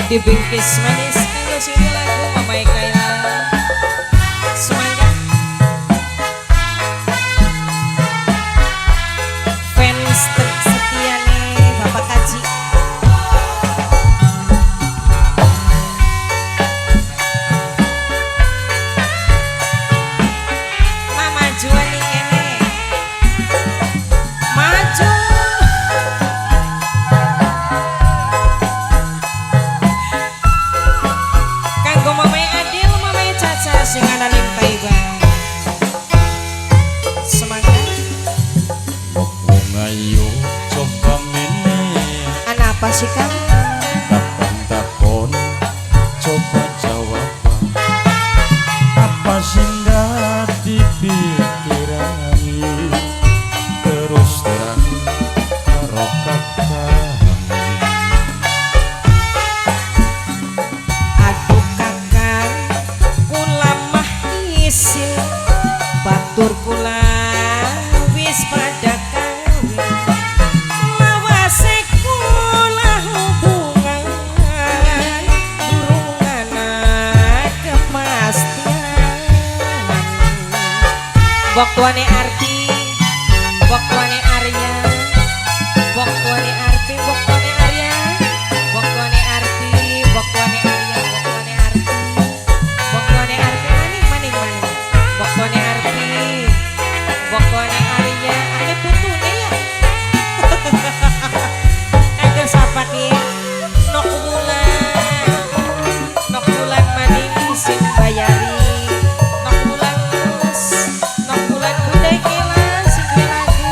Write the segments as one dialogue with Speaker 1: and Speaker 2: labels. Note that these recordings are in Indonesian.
Speaker 1: Dibingkis manis kalau sini lagu Mamai Kaila semangat fans tersetia nih Bapak Kaji Mama jual nih kene maju sing ana ning Taiwan semangat
Speaker 2: wong ayo coba mene
Speaker 1: ana apa sih Kang
Speaker 2: takon coba jawab apa sing dipikirani terus terang karo kakak
Speaker 1: batur kula wis pada kawin lawase kula hubungan durung ana kepastian bok tuane Arti bok tuane Arya bok tuane Arti bok tuane Arya bok tuane Arti bok tuane Arya bok tuane Arti bok tuane Arti maning bok tuane Arti pokoknya Arya ane putune ya ada sapa nih nok bulan maning sing bayari nok bulan budai kela sing lagu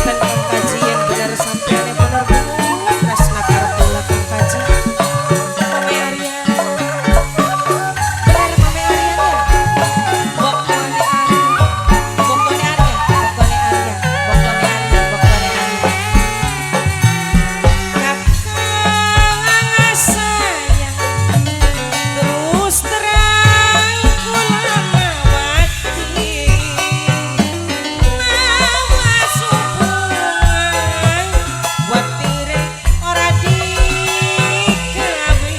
Speaker 1: punten Kang Kaji yang benar sampean yang benar tresna karepula Kang Kaji. Mame Arya. Bener Mame Arya ya. Bokone Arya. Bokone Arya. Bokone Arya. Bokone Arya. Bokone Arya. Kakang sayang terus terang kula mawati nawa subuhan watire ora dikawe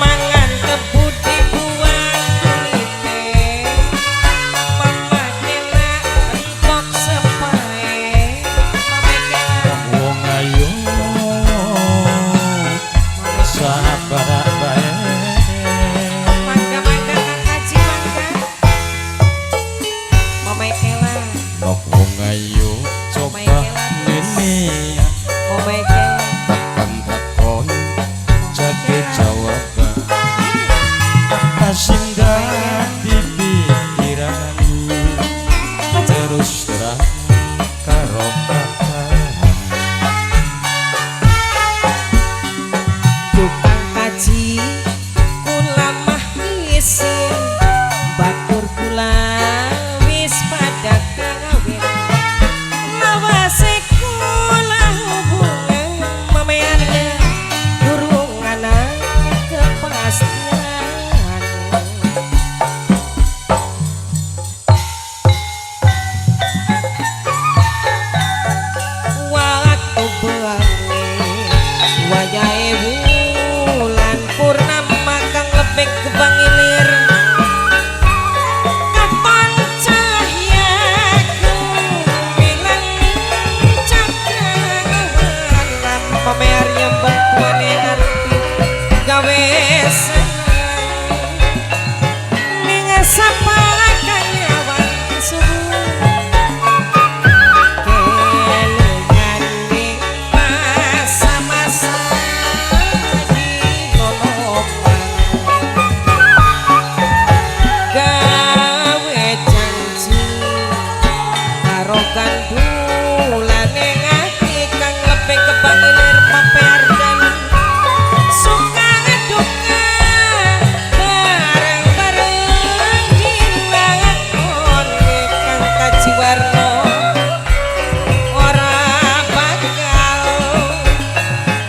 Speaker 1: mangan tebu dibuang ite memakena entok sepae mamekena
Speaker 2: Wong ayu sabar bae
Speaker 1: mangga-mangga Kang Kaji mangga mamekena
Speaker 2: Nok wong ayu coba ngene
Speaker 1: mamekena
Speaker 2: tekan takon jadi jawaban singgah di pikiran terus terang karo kakak
Speaker 1: tukang kaji kula mah isin batur kula wis pada kawin lawase kula hubungan mameane durung ana kepastian waktu bengi wayahe wulan purnama kang lebih kebangilir kapan cahyaku bilang cakrangan Mame Arya bantuane arti gawe seneng ning sapa kanyawan subuh kelingan ning masa-masa dinolongan gawe janji karo gandulane ati kang lebih kebangilir paper dan suka duka bareng-bareng dilakoni Kang Kaji Warno ora bakal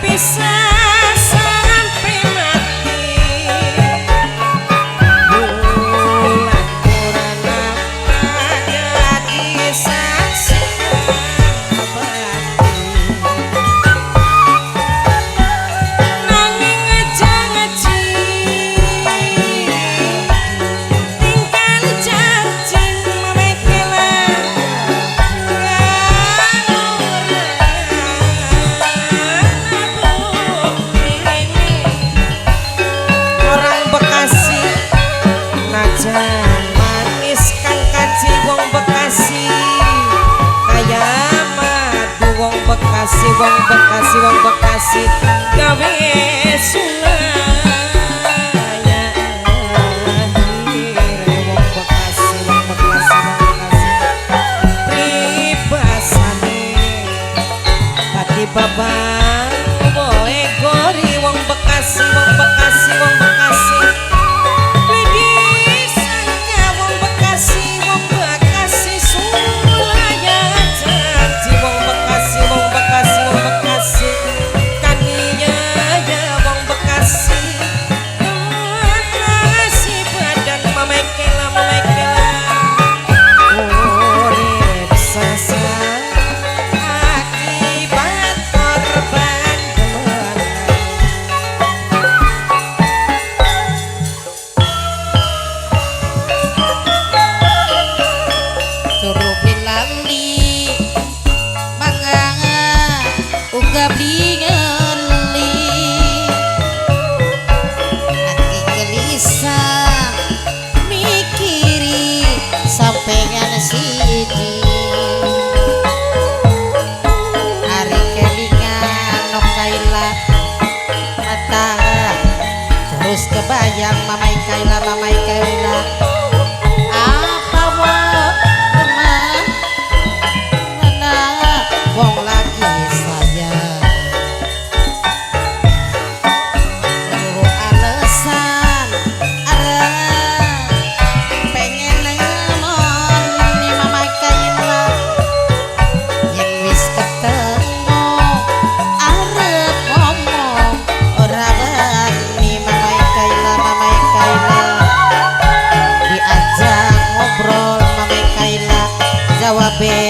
Speaker 1: bisa sampai mati bulan purnama jadi saksi abadi nanging janji tinggal janji mamekela orang Bekasi najan manis Kang Kaji wong Bekasi kaya madu wong Bekasi wong Bekasi wong Bekasi gawe sulaya wong Bekasi wong Bekasi wong Bekasi pribasane pati babang boe gori wong Bekasi wong Bekasi wong Bekasi Lidisanya wong Bekasi wong Bekasi sulaya janji wong Bekasi wong Bekasi wong Bekasi kaniya ya wong Bekasi Bekasi badan mamekela mamekela urip sasa akibat korban
Speaker 3: Surupi lali manganga uga blingali hati gelisah mikiri sampeyan siji hari kelingan nok kaila mata terus kebayang mamai kaila apa wa jawabe